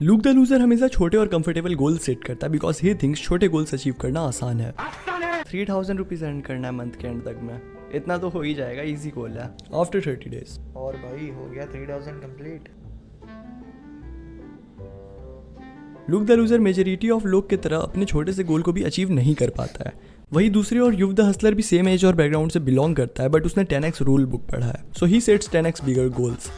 Look the loser हमेशा छोटे और कंफर्टेबल गोल सेट करता है बिकॉज ही थिंक्स छोटे गोल्स अचीव करना आसान है। 3000 रुपीज अर्न करना है मंथ के एंड तक में, इतना तो हो ही जाएगा, इजी गोल है। आफ्टर 30 डेज और भाई हो गया 3000 complete. Look the loser majority of लोग की तरह अपने छोटे से गोल को भी अचीव नहीं कर पाता है। वही दूसरी और युव द हसलर भी सेम एज और बैकग्राउंड से बिलोंग करता है, बट उसने 10x रूल बुक पढ़ा है, so he sets 10x bigger goals.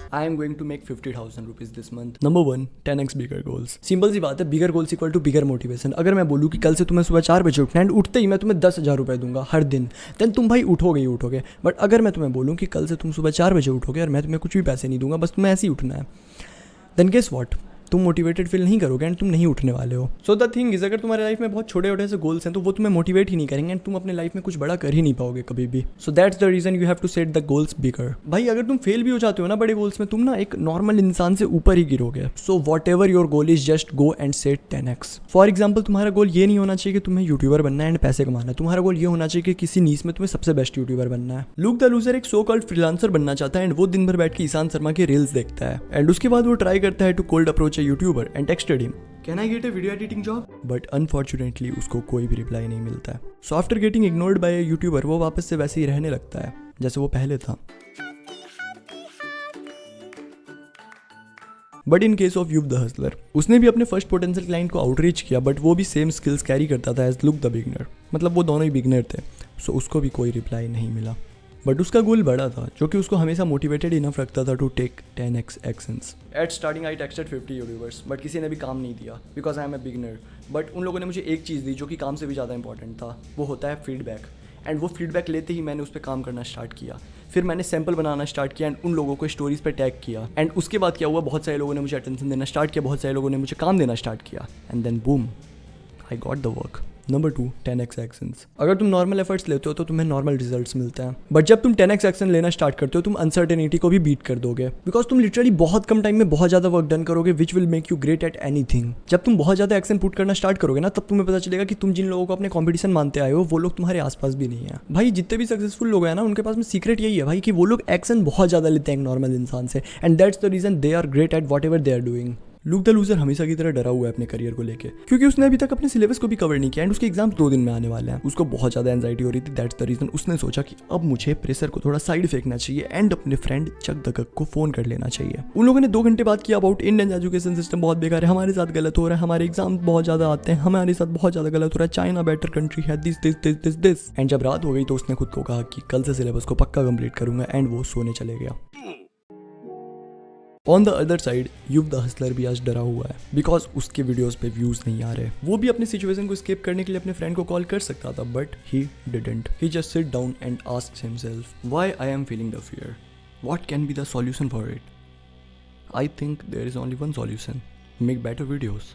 I am going to make 50,000 rupees this month. Number 1, 10x bigger goals. Simple सी बात है, bigger goals equal to bigger motivation. अगर मैं बोलूँ कि कल से तुम्हें सुबह 4 बजे उठना है, उठते ही मैं तुम्हें 10,000 रुपए दूंगा हर दिन, देन तुम भाई उठोगे ही उठोगे। बट अगर मैं तुम्हें बोलूँ कि कल से तुम सुबह 4 बजे उठोगे और मैं तुम्हें कुछ भी पैसे नहीं दूंगा, बस तुम्हें ऐसे ही उठना है, देन गेस व्हाट, तुम मोटिवेटेड फील नहीं करोगे एंड तुम नहीं उठने वाले हो। सो द थिंग इज, अगर तुम्हारे लाइफ में बहुत छोटे छोटे से गोल्स हैं तो वो तुम्हें मोटिवेट ही नहीं करेंगे एंड तुम अपने लाइफ में कुछ बड़ा कर ही नहीं पाओगे कभी भी। So that's the reason you have to set the goals bigger. भाई अगर तुम फेल भी हो जाते हो ना बड़े गोल्स में, तुम ना एक नॉर्मल इंसान से ऊपर ही गिरोगे। So whatever your goal is, just go and set 10x। For example, तुम्हारा गोल ये नहीं होना चाहिए कि तुम्हें यूट्यूबर बनना है एंड पैसे कमाना है। तुम्हारा गोल ये होना चाहिए कि किसी नीस में तुम्हें सबसे बेस्ट यूट्यूबर बनना है। लूक द लूजर एक सो कॉल्ड फ्रीलांसर बनना चाहता है एंड वो दिन भर बैठ के ईशान शर्मा के रील्स देखता है एंड उसके बाद वो ट्राई करता है to cold approach a YouTuber and texted him, can I get a video editing job? But unfortunately उसको कोई भी रिप्लाई नहीं मिलता है। So after getting ignored by a YouTuber, वो वापस से वैसे ही रहने लगता है जैसे वो पहले था। But in case of Yuv the hustler, उसने भी अपने फर्स्ट पोटेंशियल क्लाइंट को आउटरीच किया, बट वो भी सेम स्किल्स कैरी करता था एज लुक द बिगनर, मतलब वो दोनों ही बिगनर थे। सो उसको भी कोई रिप्लाई नहीं मिला। बट उसका गोल बड़ा था जो कि उसको हमेशा मोटिवेटेड इनफ रखता था to take 10x actions. At starting I texted 50 YouTubers, but किसी ने भी काम नहीं दिया because I am a beginner. But उन लोगों ने मुझे एक चीज़ दी जो कि काम से भी ज़्यादा इंपॉर्टेंट था, वो होता है फीडबैक। एंड वो फीडबैक लेते ही मैंने उस पर काम करना स्टार्ट किया। फिर मैंने सैंपल बनाना स्टार्ट किया एंड उन लोगों को स्टोरीज पे टैग किया। एंड उसके बाद क्या हुआ, बहुत सारे लोगों ने मुझे अटेंशन देना स्टार्ट किया, बहुत सारे लोगों ने मुझे काम देना स्टार्ट किया and then boom, I got the work. Number 2, 10x actions. अगर तुम नॉर्मल एफर्ट्स लेते हो तो तुम्हें नॉर्मल रिजल्ट्स मिलते हैं, बट जब तुम 10x एक्शन लेना स्टार्ट करते हो तुम अनसर्टेनिटी को भी बीट कर दोगे बिकॉज तुम लिटरली बहुत कम टाइम में बहुत ज्यादा वर्क डन करोगे which will make you great at anything. जब तुम बहुत ज्यादा एक्शन पुट करना स्टार्ट करोगे ना, तब तुम्हें पता चलेगा कि तुम जिन लोगों को अपने कॉम्पिटिशन मानते आए हो वो लोग तुम्हारे आसपास भी नहीं है। भाई जितने भी सक्सेसफुल लोग हैं ना, उनके पास में सीक्रेट यही है भाई कि वो लोग एक्शन बहुत ज्यादा लेते हैं नॉर्मल इंसान से, and that's the reason they are great at whatever they are doing. Look the loser हमेशा की तरह डरा हुआ है अपने करियर को लेके, क्योंकि उसने अभी तक अपने सिलेबस को भी कवर नहीं किया एंड उसके एग्जाम्स 2 दिन में आने वाले हैं। उसको बहुत ज्यादा एंजाइटी हो रही थी, दैट्स द रीजन उसने सोचा कि अब मुझे प्रेशर को थोड़ा साइड फेंकना चाहिए एंड अपने फ्रेंड चक दकक को फोन कर लेना चाहिए। उन लोगों ने 2 घंटे बात किया अबाउट इंडियन एजुकेशन सिस्टम बहुत बेकार है, हमारे साथ गलत हो रहा है, हमारे एग्जाम बहुत ज्यादा आते हैं, हमारे साथ बहुत ज्यादा गलत हो रहा है, चाइना बेटर कंट्री है, this this this this this. And जब रात हो गई तो उसने खुद को कहा कि कल से सिलेबस को पक्का कंप्लीट करूंगा एंड वो सोने चले गया। On the other side, Yuv the hustler भी आज डरा हुआ है बिकॉज उसके वीडियोस पे व्यूज नहीं आ रहे। वो भी अपनी सिचुएशन को स्केप करने के लिए अपने फ्रेंड को कॉल कर सकता था, but he didn't. He just sit down and asked himself, why I am feeling the fear, what can be the solution for it? I think there is only one solution, make better videos.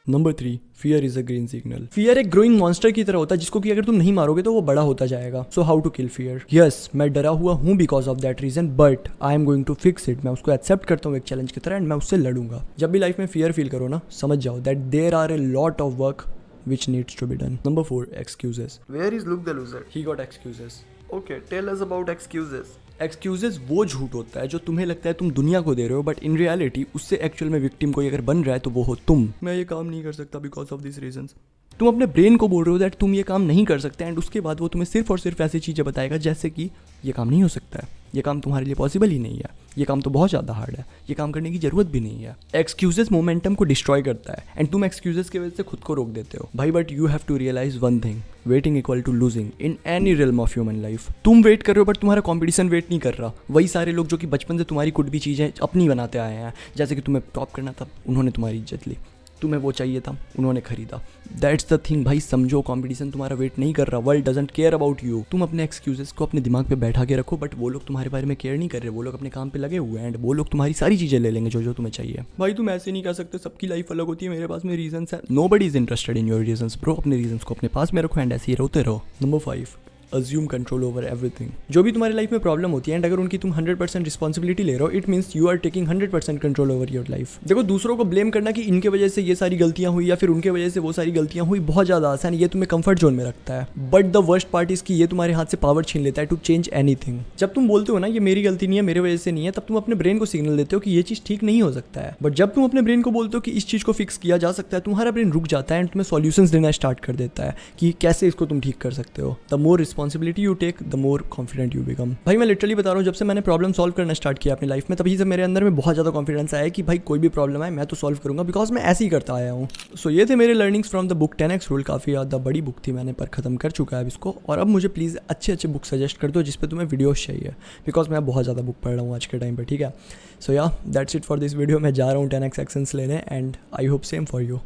Number 3, fear is a green signal. Fear एक growing monster की तरह होता है जिसको कि अगर तुम नहीं मारोगे तो वो बड़ा होता जाएगा। So how to kill fear? Yes, मैं डरा हुआ हूँ because of that reason, but I am going to fix it. मैं उसको एक्सेप्ट करता हूँ एक चैलेंज की तरह एंड मैं उससे लड़ूंगा। जब भी लाइफ में फियर फील करो ना, समझ जाओ that there are a lot of work which needs to be done. Number 4, excuses. Where is Luke the loser? He got excuses. Okay, tell us about excuses. Excuses वो झूठ होता है जो तुम्हें लगता है तुम दुनिया को दे रहे हो, बट इन रियलिटी उससे एक्चुअल में विक्टिम कोई अगर बन रहा है तो वो हो तुम। मैं ये काम नहीं कर सकता बिकॉज ऑफ दिस रीजंस। तुम अपने ब्रेन को बोल रहे हो दैट तुम ये काम नहीं कर सकते एंड उसके बाद वो तुम्हें सिर्फ और सिर्फ ऐसी चीज़ें बताएगा जैसे कि ये काम नहीं हो सकता है, ये काम तुम्हारे लिए पॉसिबल ही नहीं है, ये काम तो बहुत ज़्यादा हार्ड है, ये काम करने की जरूरत भी नहीं है। एक्सक्यूजेस मोमेंटम को डिस्ट्रॉय करता है एंड तुम एक्सक्यूजेस की वजह से खुद को रोक देते हो भाई। But you have to realize one thing, waiting equal to losing in any realm of human life. तुम वेट कर रहे हो बट तुम्हारा कॉम्पिटिशन वेट नहीं कर रहा। वही सारे लोग जो कि बचपन से तुम्हारी कुछ भी चीज़ें अपनी बनाते आए हैं, जैसे कि तुम्हें टॉप करना था, उन्होंने तुम्हारी इज्जत ली, तुम्हें वो चाहिए था, उन्होंने खरीदा। दैट्स द थिंग भाई, समझो कंपटीशन तुम्हारा वेट नहीं कर रहा, world doesn't care about you. तुम अपने एक्सक्यूजेस को अपने दिमाग पे बैठा के रखो, बट वो लोग तुम्हारे बारे में केयर नहीं कर रहे, वो लोग अपने काम पे लगे हुए हैं एंड वो लोग तुम्हारी सारी चीज़ें ले लेंगे जो जो तुम्हें चाहिए। भाई तुम ऐसे नहीं कर सकते, सबकी लाइफ अलग होती है, मेरे पास में रीजंस है। Nobody is interested in your reasons bro. अपने रीजंस को अपने पास में रखो एंड ऐसे ही रोते रहो। Number 5, assume control over everything. जो भी तुम्हारी लाइफ में प्रॉब्लम होती है एंड अगर उनकी तुम 100% रिस्पॉन्सिबिलिटी ले रहे हो, it means you are taking 100% control over your life. देखो, दूसरों को ब्लेम करना कि इनके वजह से ये सारी गलतियां हुई या फिर उनके वजह से वो सारी गलतियां हुई बहुत ज़्यादा आसान है, ये तुम्हें कंफर्ट जोन में रखता है। But the worst part is कि ये तुम्हारे हाथ से पावर छीन लेता है टू चेंज एनीथिंग। जब तुम बोलते हो ना ये मेरी गलती नहीं है, मेरे वजह से नहीं है, तब तुम अपने ब्रेन को सिग्नल देते हो कि ये चीज़ ठीक नहीं हो सकता है। बट जब तुम अपने ब्रेन को बोलते हो कि इस चीज़ को फिक्स किया जा सकता है, तुम्हारा ब्रेन रुक जाता है एंड तुम्हें सॉल्यूशंस देना स्टार्ट कर देता है कि कैसे इसको तुम ठीक कर सकते हो। The more responsibility you take, the more confident you become. भाई मैं लिटरली बता रहा हूँ, जब से मैंने प्रॉब्लम सॉल्व करना स्टार्ट किया अपनी लाइफ में, तभी से मेरे अंदर में बहुत ज़्यादा कॉन्फिडेंस आया कि भाई कोई भी प्रॉब्लम है मैं तो सॉल्व करूँगा, बिकॉज मैं ऐसे ही करता आया हूँ। सो ये थे मेरे learnings from the book 10x rule. काफ़ी ज़्यादा बड़ी बुक थी, मैंने पर ख़त्म कर चुका है अब इसको। और अब मुझे प्लीज़ अच्छे अच्छे बुक सजेस्ट कर दो जिस पे तुम्हें वीडियोस चाहिए, बिकॉज मैं बहुत ज़्यादा बुक पढ़ रहा हूँ आज के टाइम पर, ठीक है। सो या that's it for this video. मैं जा रहा हूँ 10x एक्शंस लेने and I hope same for you,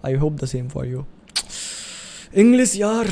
I hope the same for you. English यार।